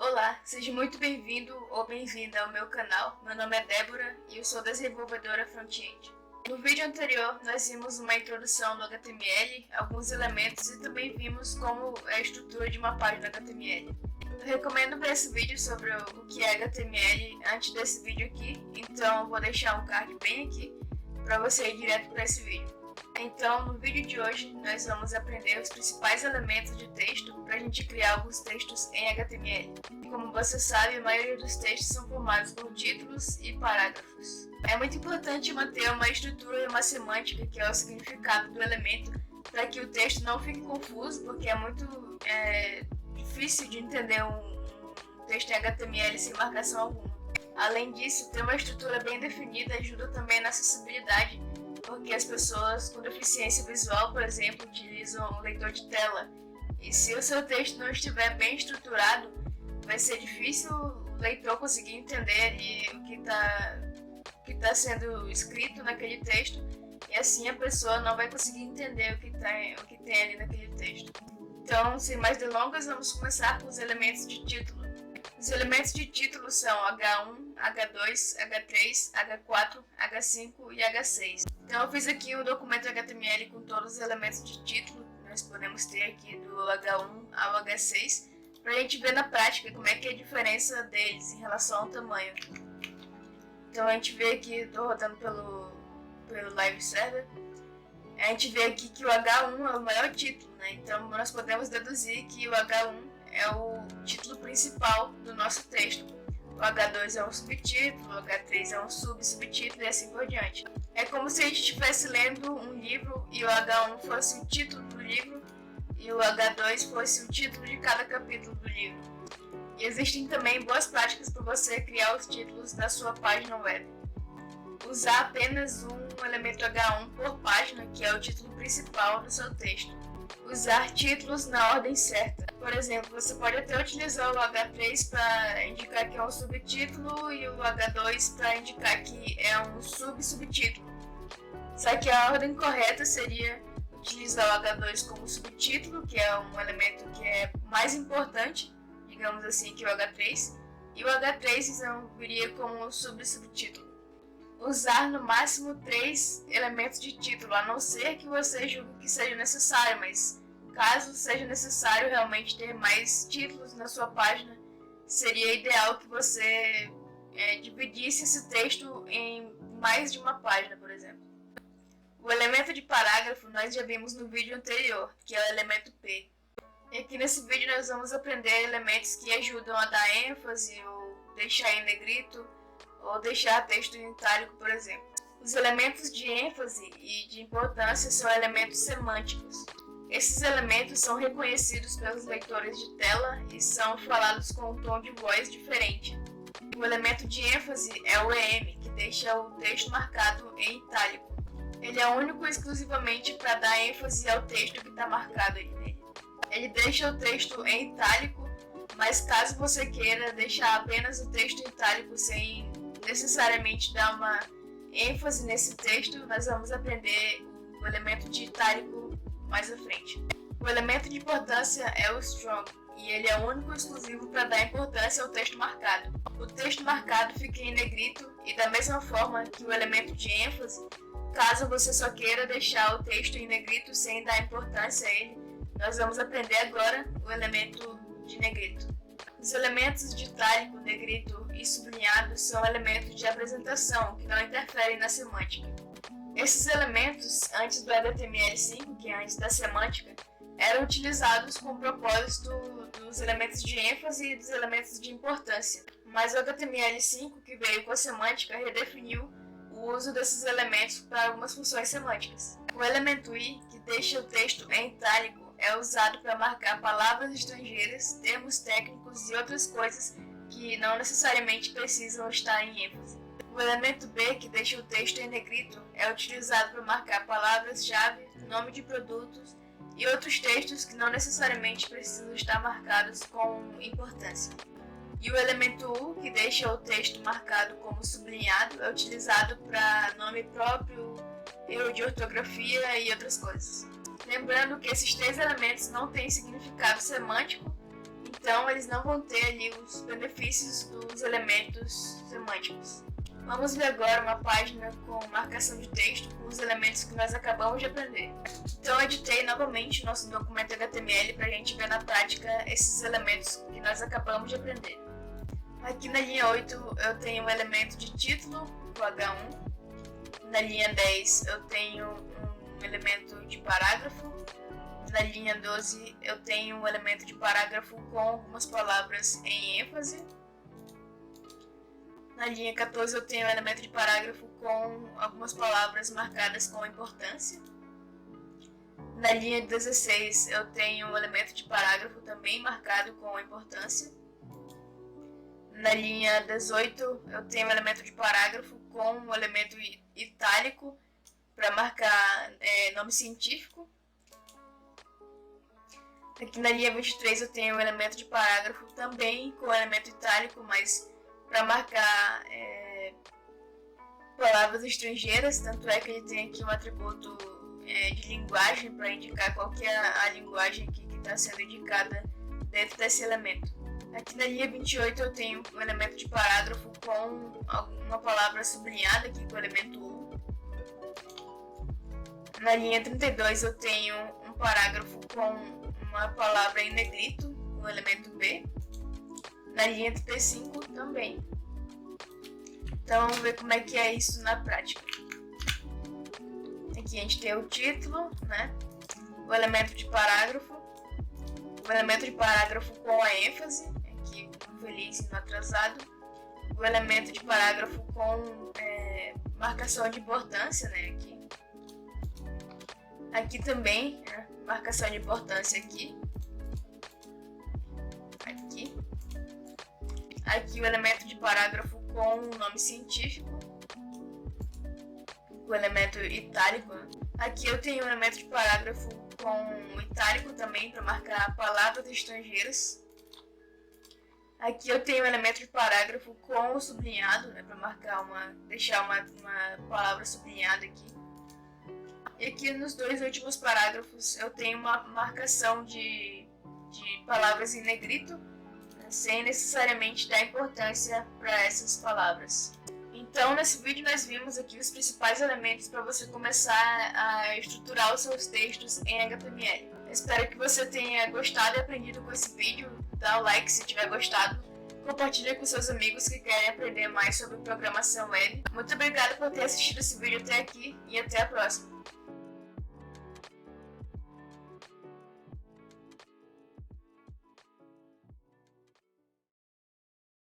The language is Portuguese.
Olá, seja muito bem-vindo ou bem-vinda ao meu canal. Meu nome é Débora e eu sou desenvolvedora front-end. No vídeo anterior, nós vimos uma introdução do HTML, alguns elementos e também vimos como é a estrutura de uma página HTML. Eu recomendo ver esse vídeo sobre o que é HTML antes desse vídeo aqui, então eu vou deixar um card bem aqui para você ir direto para esse vídeo. Então, no vídeo de hoje, nós vamos aprender os principais elementos de texto para a gente criar alguns textos em HTML. E como você sabe, a maioria dos textos são formados por títulos e parágrafos. É muito importante manter uma estrutura e uma semântica, que é o significado do elemento, para que o texto não fique confuso, porque é muito difícil de entender um texto em HTML sem marcação alguma. Além disso, ter uma estrutura bem definida ajuda também na acessibilidade, porque as pessoas com deficiência visual, por exemplo, utilizam um leitor de tela. E se o seu texto não estiver bem estruturado, vai ser difícil o leitor conseguir entender ali o que está sendo escrito naquele texto, e assim a pessoa não vai conseguir entender o que tem ali naquele texto. Então, sem mais delongas, vamos começar com os elementos de título. Os elementos de título são H1, H2, H3, H4, H5 e H6. Então eu fiz aqui um documento HTML com todos os elementos de título que nós podemos ter aqui do H1 ao H6, para a gente ver na prática como é que é a diferença deles em relação ao tamanho. Então a gente vê aqui, estou rodando pelo Live Server, a gente vê aqui que o H1 é o maior título, né? Então nós podemos deduzir que o H1 é o título principal do nosso texto. O H2 é um subtítulo, o H3 é um sub-subtítulo e assim por diante. É como se a gente estivesse lendo um livro e o H1 fosse o título do livro e o H2 fosse o título de cada capítulo do livro. E existem também boas práticas para você criar os títulos da sua página web. Usar apenas um elemento H1 por página, que é o título principal do seu texto. Usar títulos na ordem certa. Por exemplo, você pode até utilizar o H3 para indicar que é um subtítulo e o H2 para indicar que é um sub-subtítulo. Só que a ordem correta seria utilizar o H2 como subtítulo, que é um elemento que é mais importante, digamos assim, que o H3, e o H3 então viria como sub-subtítulo. Usar no máximo 3 elementos de título, a não ser que você julgue que seja necessário, mas caso seja necessário realmente ter mais títulos na sua página, seria ideal que você dividisse esse texto em mais de uma página, por exemplo. O elemento de parágrafo nós já vimos no vídeo anterior, que é o elemento P. E aqui nesse vídeo nós vamos aprender elementos que ajudam a dar ênfase ou deixar em negrito, ou deixar texto em itálico, por exemplo. Os elementos de ênfase e de importância são elementos semânticos. Esses elementos são reconhecidos pelos leitores de tela e são falados com um tom de voz diferente. O elemento de ênfase é o EM, que deixa o texto marcado em itálico. Ele é único exclusivamente para dar ênfase ao texto que está marcado aí nele. Ele deixa o texto em itálico, mas caso você queira deixar apenas o texto em itálico sem necessariamente dar uma ênfase nesse texto, nós vamos aprender o elemento de itálico mais à frente. O elemento de importância é o strong, e ele é o único e exclusivo para dar importância ao texto marcado. O texto marcado fica em negrito, e da mesma forma que o elemento de ênfase, caso você só queira deixar o texto em negrito sem dar importância a ele, nós vamos aprender agora o elemento de negrito. Os elementos de itálico, negrito e sublinhado são elementos de apresentação que não interferem na semântica. Esses elementos, antes do HTML5, que é antes da semântica, eram utilizados com o propósito dos elementos de ênfase e dos elementos de importância. Mas o HTML5, que veio com a semântica, redefiniu o uso desses elementos para algumas funções semânticas. O elemento I, que deixa o texto em itálico, é usado para marcar palavras estrangeiras, termos técnicos e outras coisas que não necessariamente precisam estar em ênfase. O elemento B, que deixa o texto em negrito, é utilizado para marcar palavras-chave, nome de produtos e outros textos que não necessariamente precisam estar marcados com importância. E o elemento U, que deixa o texto marcado como sublinhado, é utilizado para nome próprio, erro de ortografia e outras coisas. Lembrando que esses 3 elementos não têm significado semântico, Então eles não vão ter ali os benefícios dos elementos semânticos. Vamos ver agora uma página com marcação de texto com os elementos que nós acabamos de aprender. Então eu editei novamente o nosso documento HTML para a gente ver na prática esses elementos que nós acabamos de aprender. Aqui na linha 8 eu tenho o elemento de título, o H1. Na linha 10 eu tenho um elemento de parágrafo. Na linha 12 eu tenho um elemento de parágrafo com algumas palavras em ênfase. Na linha 14 eu tenho um elemento de parágrafo com algumas palavras marcadas com importância. Na linha 16 eu tenho um elemento de parágrafo também marcado com importância. Na linha 18 eu tenho um elemento de parágrafo com um elemento itálico para marcar nome científico. Aqui na linha 23 eu tenho um elemento de parágrafo também com elemento itálico, mas para marcar palavras estrangeiras, tanto é que ele tem aqui um atributo de linguagem para indicar qual que é a linguagem que está sendo indicada dentro desse elemento. Aqui na linha 28 eu tenho um elemento de parágrafo com uma palavra sublinhada aqui com o elemento 1. Na linha 32 eu tenho um parágrafo com uma palavra em negrito, o elemento B. Na linha 35 também. Então vamos ver como é que é isso na prática. Aqui a gente tem o título, né? O elemento de parágrafo. O elemento de parágrafo com a ênfase, aqui feliz e no atrasado. O elemento de parágrafo com marcação de importância, né? Aqui também, né? Marcação de importância aqui. Aqui o elemento de parágrafo com o nome científico. O elemento itálico. Aqui eu tenho um elemento de parágrafo com o itálico também para marcar palavras estrangeiras. Aqui eu tenho um elemento de parágrafo com o sublinhado, né, para marcar deixar uma palavra sublinhada aqui. E aqui nos dois últimos parágrafos eu tenho uma marcação de palavras em negrito, né, sem necessariamente dar importância para essas palavras. Então nesse vídeo nós vimos aqui os principais elementos para você começar a estruturar os seus textos em HTML. Eu espero que você tenha gostado e aprendido com esse vídeo. Dá o like se tiver gostado. Compartilhe com seus amigos que querem aprender mais sobre programação web. Muito obrigada por ter assistido esse vídeo até aqui e até a próxima.